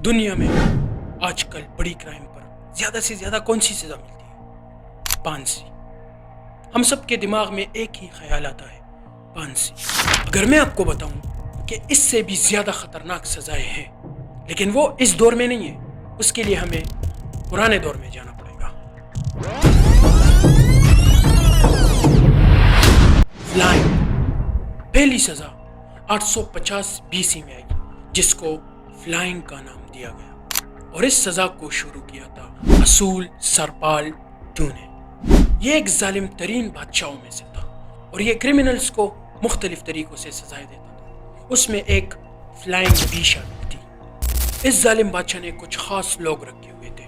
دنیا میں آج کل بڑی کرائم پر زیادہ سے زیادہ کون سی سزا ملتی ہے؟ پھانسی۔ ہم سب کے دماغ میں ایک ہی خیال آتا ہے، پھانسی۔ اگر میں آپ کو بتاؤں کہ اس سے بھی زیادہ خطرناک سزائیں ہیں، لیکن وہ اس دور میں نہیں ہے، اس کے لیے ہمیں پرانے دور میں جانا پڑے گا۔ فلائنگ پہلی سزا 850 BC میں آئی، جس کو فلائنگ کا نام دیا گیا، اور اس سزا کو شروع کیا تھا اصول سرپال II نے۔ یہ ایک ظالم ترین بادشاہوں میں سے تھا، اور یہ کرمنلز کو مختلف طریقوں سے سزائیں دیتا تھا۔ اس میں ایک فلائنگ بھی شامل تھی۔ اس ظالم بادشاہ نے کچھ خاص لوگ رکھے ہوئے تھے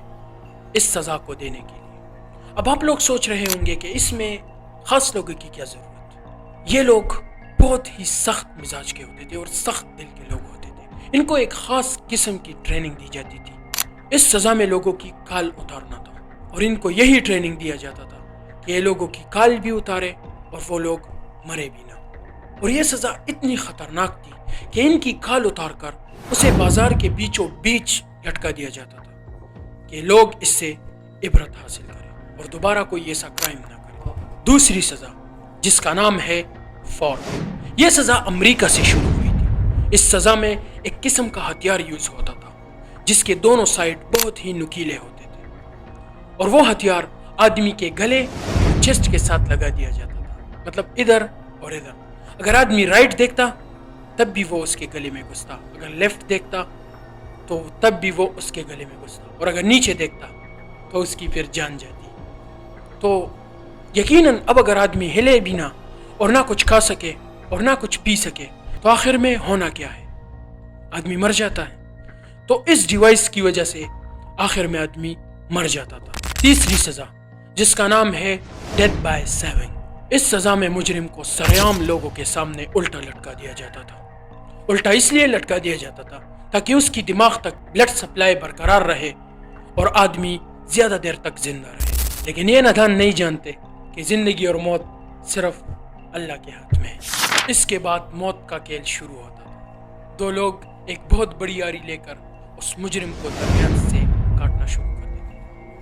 اس سزا کو دینے کے لیے۔ اب آپ لوگ سوچ رہے ہوں گے کہ اس میں خاص لوگوں کی کیا ضرورت؟ یہ لوگ بہت ہی سخت مزاج کے ہوتے تھے اور سخت دل کے لوگ ہوتے تھے۔ ان کو ایک خاص قسم کی ٹریننگ دی جاتی تھی۔ اس سزا میں لوگوں کی کھال اتارنا تھا، اور ان کو یہی ٹریننگ دیا جاتا تھا کہ یہ لوگوں کی کھال بھی اتارے اور وہ لوگ مرے بھی نہ۔ اور یہ سزا اتنی خطرناک تھی کہ ان کی کھال اتار کر اسے بازار کے بیچوں بیچ لٹکا دیا جاتا تھا کہ لوگ اس سے عبرت حاصل کریں اور دوبارہ کوئی ایسا کرائم نہ کرے۔ دوسری سزا، جس کا نام ہے فورک، یہ سزا امریکہ سے شروع ہوئی تھی۔ اس سزا میں ایک قسم کا ہتھیار یوز ہوتا تھا جس کے دونوں سائڈ بہت ہی نکیلے ہوتے تھے، اور وہ ہتھیار آدمی کے گلے اور چیسٹ کے ساتھ لگا دیا جاتا تھا، مطلب ادھر اور ادھر۔ اگر آدمی رائٹ دیکھتا تب بھی وہ اس کے گلے میں گھستا، اگر لیفٹ دیکھتا تو تب بھی وہ اس کے گلے میں گھستا، اور اگر نیچے دیکھتا تو اس کی پھر جان جاتی۔ تو یقیناً اب اگر آدمی ہلے بھی نہ اور نہ کچھ کھا سکے اور نہ کچھ پی سکے تو آخر میں ہونا کیا ہے؟ آدمی مر جاتا ہے۔ تو اس ڈیوائس کی وجہ سے آخر میں آدمی مر جاتا تھا۔ تیسری سزا، جس کا نام ہے ڈیتھ بائی سیونگ، اس سزا میں مجرم کو سرعام لوگوں کے سامنے الٹا لٹکا دیا جاتا تھا۔ الٹا اس لیے لٹکا دیا جاتا تھا تاکہ اس کی دماغ تک بلڈ سپلائی برقرار رہے اور آدمی زیادہ دیر تک زندہ رہے۔ لیکن یہ نادان نہیں جانتے کہ زندگی اور موت صرف اللہ کے ہاتھ میں ہے۔ اس کے بعد موت کا کھیل شروع ہوتا تھا۔ دو لوگ ایک بہت بڑی آری لے کر اس مجرم کو درمیان سے کاٹنا شروع کر دیتے،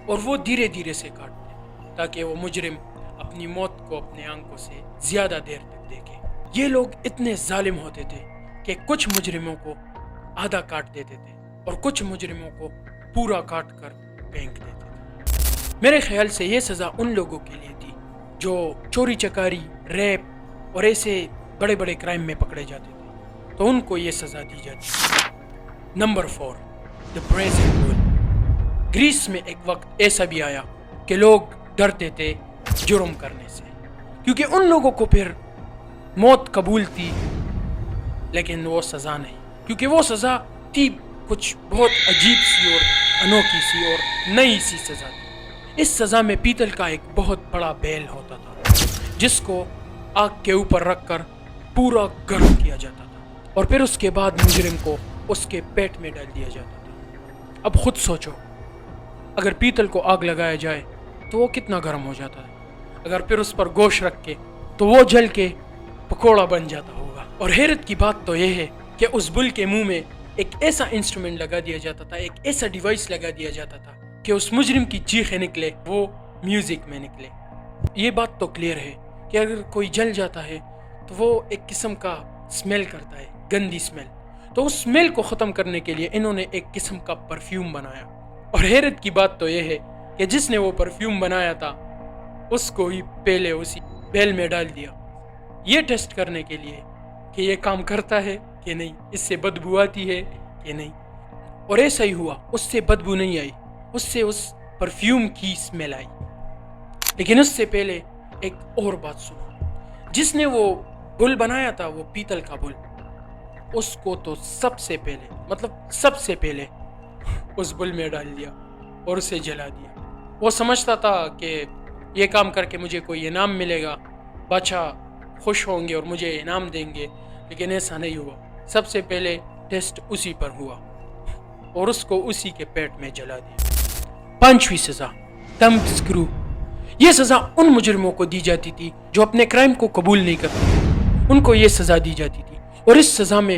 اور وہ دھیرے دھیرے سے کاٹتے تاکہ وہ مجرم اپنی موت کو اپنے آنکھوں سے زیادہ دیر تک دیکھے۔ یہ لوگ اتنے ظالم ہوتے تھے کہ کچھ مجرموں کو آدھا کاٹ دیتے تھے اور کچھ مجرموں کو پورا کاٹ کر پھینک دیتے تھے۔ میرے خیال سے یہ سزا ان لوگوں کے لیے تھی جو چوری چکاری، ریپ اور ایسے بڑے بڑے کرائم میں پکڑے جاتے تھے، تو ان کو یہ سزا دی جاتی ہے۔ نمبر 4، دی پریزن رول۔ گریس میں ایک وقت ایسا بھی آیا کہ لوگ ڈرتے تھے جرم کرنے سے، کیونکہ ان لوگوں کو پھر موت قبول تھی، لیکن وہ سزا نہیں، کیونکہ وہ سزا تھی کچھ بہت عجیب سی اور انوکھی سی اور نئی سی سزا تھی۔ اس سزا میں پیتل کا ایک بہت بڑا بیل ہوتا تھا جس کو آگ کے اوپر رکھ کر پورا گرم کیا جاتا تھا، اور پھر اس کے بعد مجرم کو اس کے پیٹ میں ڈال دیا جاتا تھا۔ اب خود سوچو، اگر پیتل کو آگ لگایا جائے تو وہ کتنا گرم ہو جاتا ہے، اگر پھر اس پر گوشت رکھ کے تو وہ جل کے پکوڑا بن جاتا ہوگا۔ اور حیرت کی بات تو یہ ہے کہ اس بل کے منہ میں ایک ایسا انسٹرومنٹ لگا دیا جاتا تھا، ایک ایسا ڈیوائس لگا دیا جاتا تھا کہ اس مجرم کی چیخیں نکلے وہ میوزک میں نکلے۔ یہ بات تو کلیئر ہے کہ اگر کوئی جل جاتا ہے تو وہ ایک قسم کا سمیل کرتا ہے، گندی سمیل۔ تو اس سمیل کو ختم کرنے کے لیے انہوں نے ایک قسم کا پرفیوم بنایا، اور حیرت کی بات تو یہ ہے کہ جس نے وہ پرفیوم بنایا تھا اس کو ہی پہلے اسی بیل میں ڈال دیا، یہ ٹیسٹ کرنے کے لیے کہ یہ کام کرتا ہے کہ نہیں، اس سے بدبو آتی ہے کہ نہیں۔ اور ایسا ہی ہوا، اس سے بدبو نہیں آئی، اس سے اس پرفیوم کی سمیل آئی۔ لیکن اس سے پہلے ایک اور بات سنو، جس نے وہ بل بنایا تھا، وہ پیتل کا بل، اس کو تو سب سے پہلے اس بل میں ڈال دیا اور اسے جلا دیا۔ وہ سمجھتا تھا کہ یہ کام کر کے مجھے کوئی انعام ملے گا، بادشاہ خوش ہوں گے اور مجھے انعام دیں گے، لیکن ایسا نہیں ہوا۔ سب سے پہلے ٹیسٹ اسی پر ہوا اور اس کو اسی کے پیٹ میں جلا دیا۔ 5ویں سزا، تھمب اسکرو۔ یہ سزا ان مجرموں کو دی جاتی تھی جو اپنے کرائم کو قبول نہیں کرتے، ان کو یہ سزا دی جاتی تھی، اور اس سزا میں